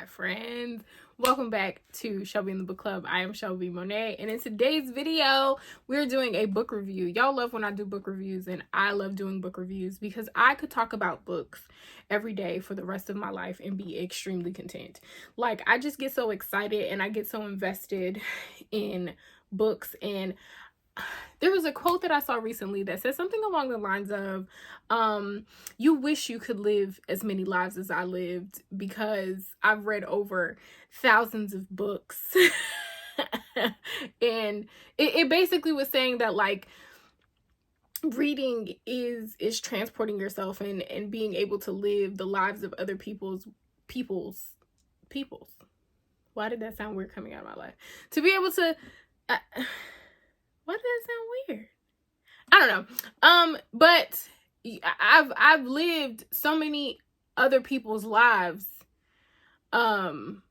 friends. Welcome back to Shelby in the Book Club. I am Shelby Monet, and in today's video, we're doing a book review. Y'all love when I do book reviews, and I love doing book reviews because I could talk about books every day for the rest of my life and be extremely content. Like, I just get so excited and I get so invested in books. And there was a quote that I saw recently that said something along the lines of, you wish you could live as many lives as I lived, because I've read over thousands of books. And it basically was saying that, like, reading is transporting yourself and being able to live the lives of other people's. Why did that sound weird coming out of my life? To be able to why did that sound weird? I don't know. But I've lived so many other people's lives. And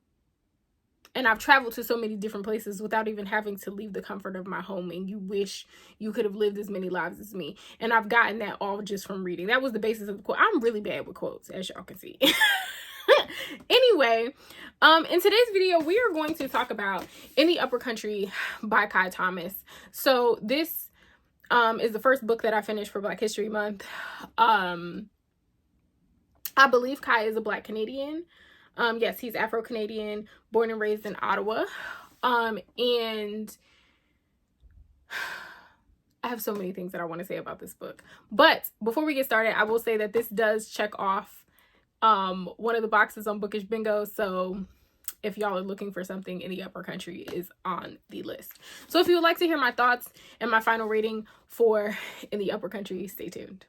I've traveled to so many different places without even having to leave the comfort of my home. And you wish you could have lived as many lives as me. And I've gotten that all just from reading. That was the basis of the quote. I'm really bad with quotes, as y'all can see. Anyway, in today's video, we are going to talk about In the Upper Country by Kai Thomas. So this is the first book that I finished for Black History Month. I believe Kai is a Black Canadian. Yes, he's Afro-Canadian, born and raised in Ottawa. And I have so many things that I want to say about this book. But before we get started, I will say that this does check off one of the boxes on Bookish Bingo. So if y'all are looking for something, In the Upper Country is on the list. So if you would like to hear my thoughts and my final rating for In the Upper Country, stay tuned.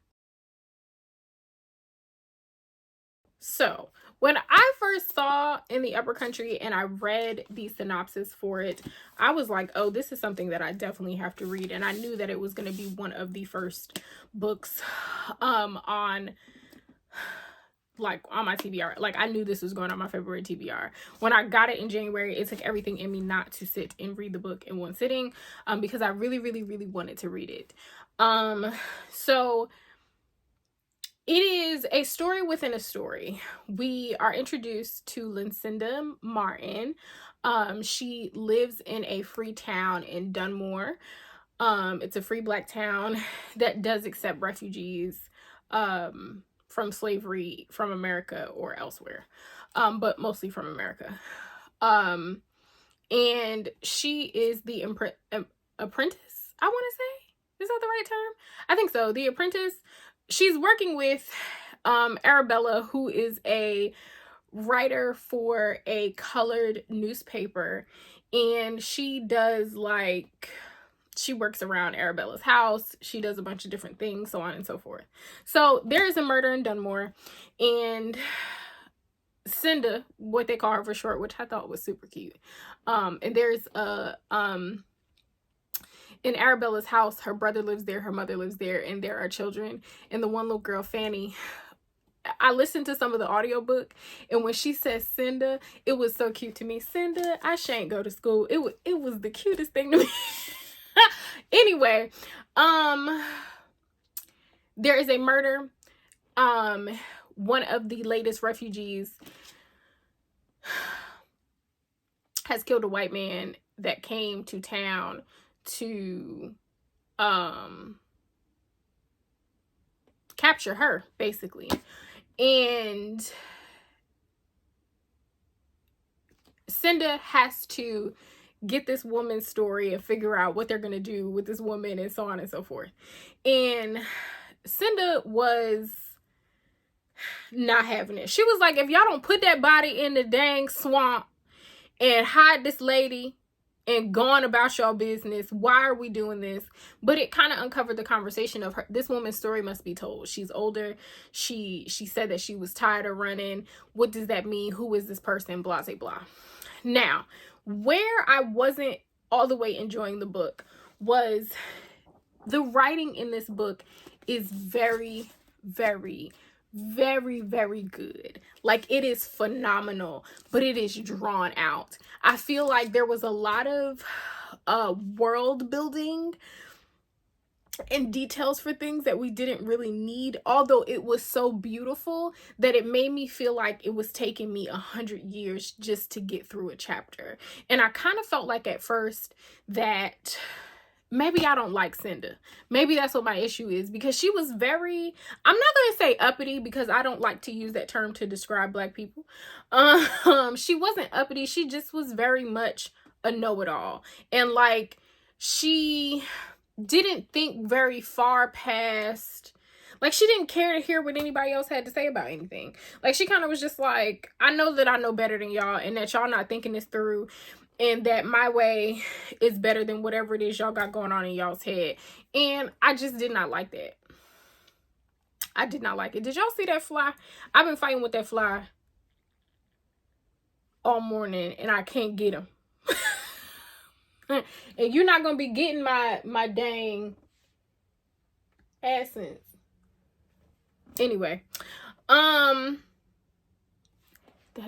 So when I first saw In the Upper Country and I read the synopsis for it, I was like, oh, this is something that I definitely have to read. And I knew that it was going to be one of the first books on my TBR. Like, I knew this was going on my February TBR. When I got it in January, it took everything in me not to sit and read the book in one sitting, because I really, really, really wanted to read it. So it is a story within a story. We are introduced to Lucinda Martin. She lives in a free town in Dunmore. It's a free Black town that does accept refugees from slavery from America or elsewhere, but mostly from America. And she is the apprentice, I want to say. Is that the right term? I think so. The apprentice. She's working with Arabella, who is a writer for a colored newspaper, and she does, like, she works around Arabella's house. She does a bunch of different things, so on and so forth. So there is a murder in Dunmore, and Cinda, what they call her for short, which I thought was super cute. And there's in Arabella's house, her brother lives there, her mother lives there, and there are children. And the one little girl, Fanny, I listened to some of the audiobook, and when she said Cinda, it was so cute to me. Cinda, I shan't go to school. It was the cutest thing to me. Anyway, there is a murder. One of the latest refugees has killed a white man that came to town to capture her, basically. And Cinda has to get this woman's story and figure out what they're going to do with this woman and so on and so forth. And Cinda was not having it. She was like, if y'all don't put that body in the dang swamp and hide this lady and go on about y'all business, why are we doing this? But it kind of uncovered the conversation of her. This woman's story must be told. She's older. She said that she was tired of running. What does that mean? Who is this person? Blah, blah, blah. Now, where I wasn't all the way enjoying the book was the writing in this book is very, very, very, very good. Like, it is phenomenal, but it is drawn out. I feel like there was a lot of world building and details for things that we didn't really need, although it was so beautiful that it made me feel like it was taking me 100 years just to get through a chapter. And I kind of felt like at first that maybe I don't like Cinda. Maybe that's what my issue is, because she was very, I'm not going to say uppity, because I don't like to use that term to describe Black people. She wasn't uppity. She just was very much a know-it-all. And like, she didn't think very far past, like, she didn't care to hear what anybody else had to say about anything. Like, she kind of was just like, I know that I know better than y'all, and that y'all not thinking this through, and that my way is better than whatever it is y'all got going on in y'all's head. And I just did not like that. I did not like it. Did y'all see that fly? I've been fighting with that fly all morning, and I can't get him. And you're not gonna be getting my dang essence. Anyway, that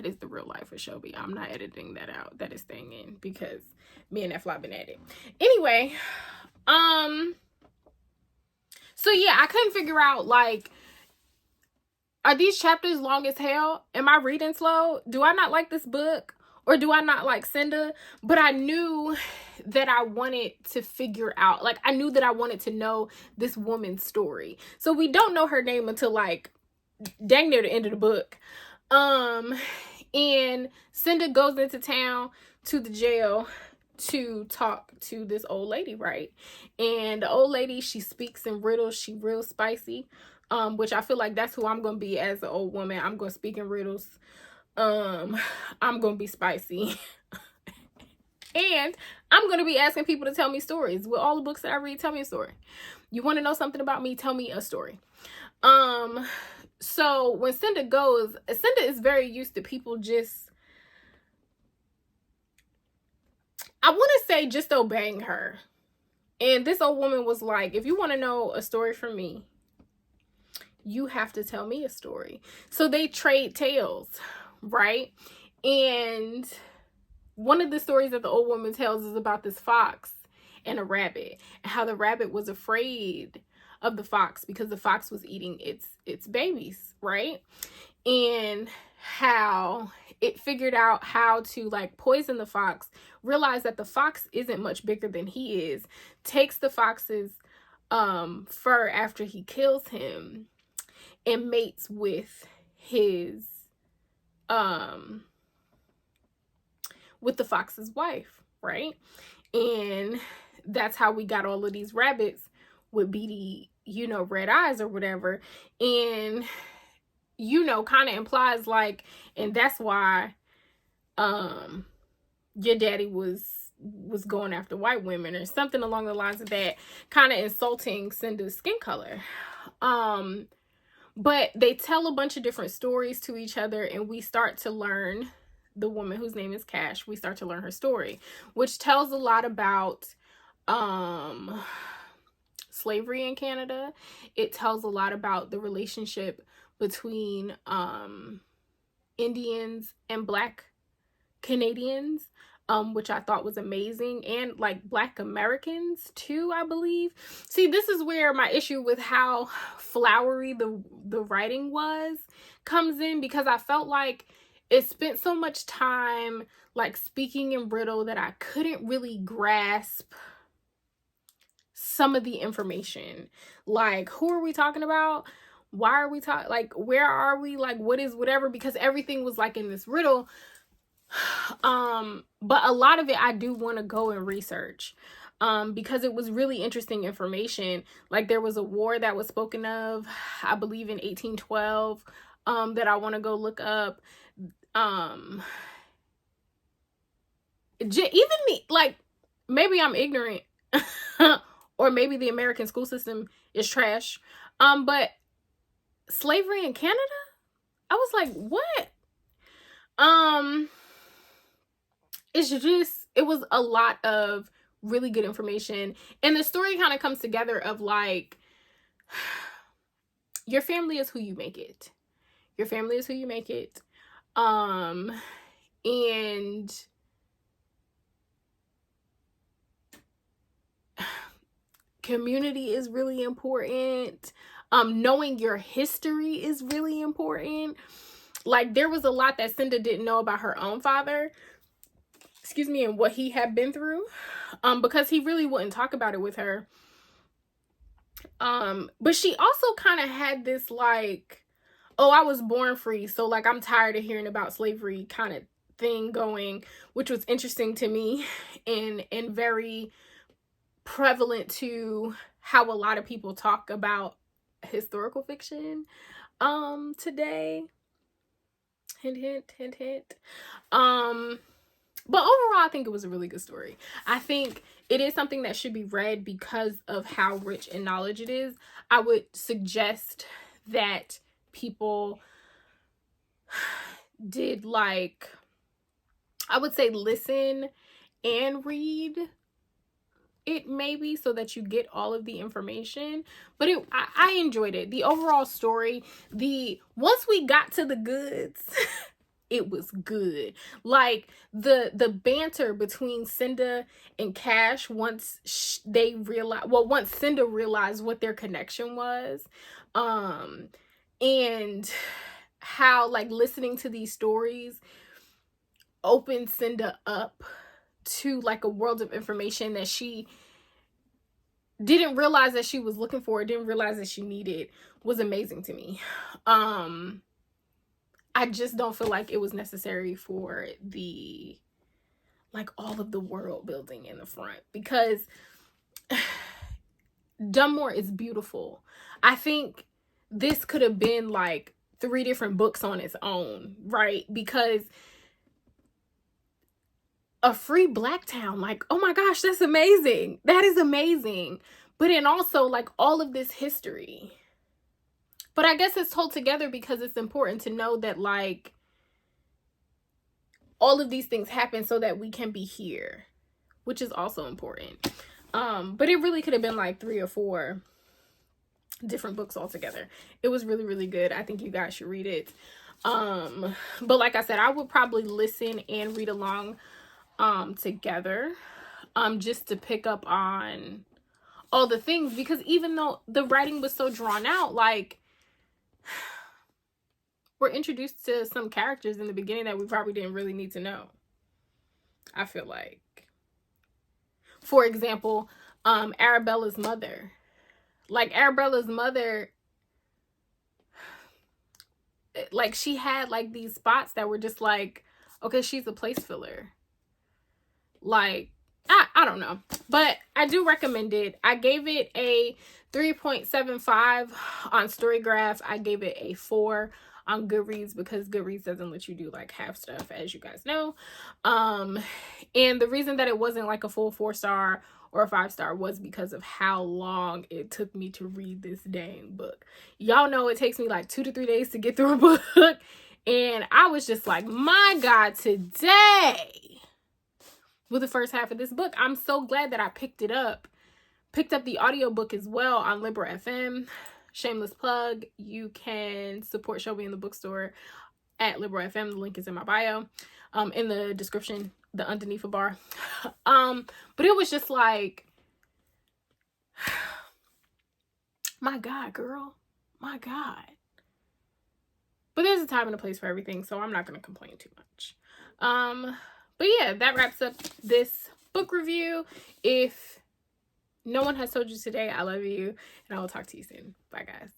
is the real life of Shelby. I'm not editing that out. That is staying in, because me and that fly been at it. Anyway, so yeah, I couldn't figure out, like, are these chapters long as hell? Am I reading slow? Do I not like this book? Or do I not like Cinda? But I knew that I wanted to figure out, like, I knew that I wanted to know this woman's story. So we don't know her name until, like, dang near the end of the book. And Cinda goes into town to the jail to talk to this old lady, right? And the old lady, she speaks in riddles. She real spicy, which I feel like that's who I'm gonna be as an old woman. I'm gonna speak in riddles. I'm gonna be spicy. And I'm gonna be asking people to tell me stories. With all the books that I read, tell me a story. You want to know something about me? Tell me a story. So when Cinda goes, Cinda is very used to people just, I want to say, just obeying her. And this old woman was like, if you want to know a story from me, you have to tell me a story. So they trade tales, right? And one of the stories that the old woman tells is about this fox and a rabbit, and how the rabbit was afraid of the fox because the fox was eating its babies, right? And how it figured out how to, like, poison the fox, realize that the fox isn't much bigger than he is, takes the fox's fur after he kills him, and mates with his with the fox's wife, right? And that's how we got all of these rabbits with beady, red eyes or whatever. And kind of implies, like, and that's why your daddy was going after white women, or something along the lines of that, kind of insulting Cinda's skin color. But they tell a bunch of different stories to each other, and we start to learn the woman whose name is Cash. We start to learn her story, which tells a lot about slavery in Canada. It tells a lot about the relationship between Indians and Black Canadians, which I thought was amazing, and like Black Americans too, I believe. See, this is where my issue with how flowery the writing comes in, because I felt like it spent so much time, like, speaking in riddle that I couldn't really grasp some of the information. Like, who are we talking about? Why are we talking? Like, where are we? Like, what is whatever? Because everything was like in this riddle. But a lot of it I do want to go and research, because it was really interesting information. Like, there was a war that was spoken of, I believe in 1812, that I want to go look up. Even me, like, maybe I'm ignorant, or maybe the American school system is trash. But slavery in Canada, I was like, what? It was a lot of really good information, and the story kind of comes together of, like, your family is who you make it. Your family is who you make it. And community is really important. Knowing your history is really important. Like, there was a lot that Cinda didn't know about her own father, and what he had been through, because he really wouldn't talk about it with her. But she also kind of had this like, oh, I was born free, so like I'm tired of hearing about slavery kind of thing going, which was interesting to me and very prevalent to how a lot of people talk about historical fiction today. Hint, hint, hint, hint. But overall, I think it was a really good story. I think it is something that should be read because of how rich in knowledge it is. I would suggest that people did, like, I would say listen and read it maybe, so that you get all of the information. But I enjoyed it. The overall story, once we got to the goods, it was good. Like the banter between Cinda and Cash, once they realized, once Cinda realized what their connection was, and how like listening to these stories opened Cinda up to like a world of information that she didn't realize that she was looking for, didn't realize that she needed, was amazing to me. I just don't feel like it was necessary for the, like, all of the world building in the front, because Dunmore is beautiful. I think this could have been like 3 different books on its own, right? Because a free Black town, like, oh my gosh, that's amazing. That is amazing. But then also like all of this history. But I guess it's told together because it's important to know that like all of these things happen so that we can be here, which is also important. But it really could have been like 3 or 4 different books altogether. It was really, really good. I think you guys should read it. But like I said, I would probably listen and read along together, just to pick up on all the things, because even though the writing was so drawn out, like, we're introduced to some characters in the beginning that we probably didn't really need to know. I feel like, for example, Arabella's mother. Like, Arabella's mother, like, she had like these spots that were just like, okay, she's a place filler. Like, I don't know, but I do recommend it. I gave it a 3.75 on Storygraph. I gave it a 4 on Goodreads, because Goodreads doesn't let you do like half stuff, as you guys know. And the reason that it wasn't like a full 4-star or a 5-star was because of how long it took me to read this dang book. Y'all know it takes me like 2 to 3 days to get through a book. And I was just like, my God, today, with the first half of this book, I'm so glad that I picked up the audiobook as well on Libra FM. Shameless plug. You can support Shelby in the bookstore at Libra FM. The link is in my bio, in the description, the underneath a bar. But it was just like, my God, girl, my God. But there's a time and a place for everything, so I'm not going to complain too much. But yeah, that wraps up this book review. If no one has told you today, I love you, and I will talk to you soon. Bye, guys.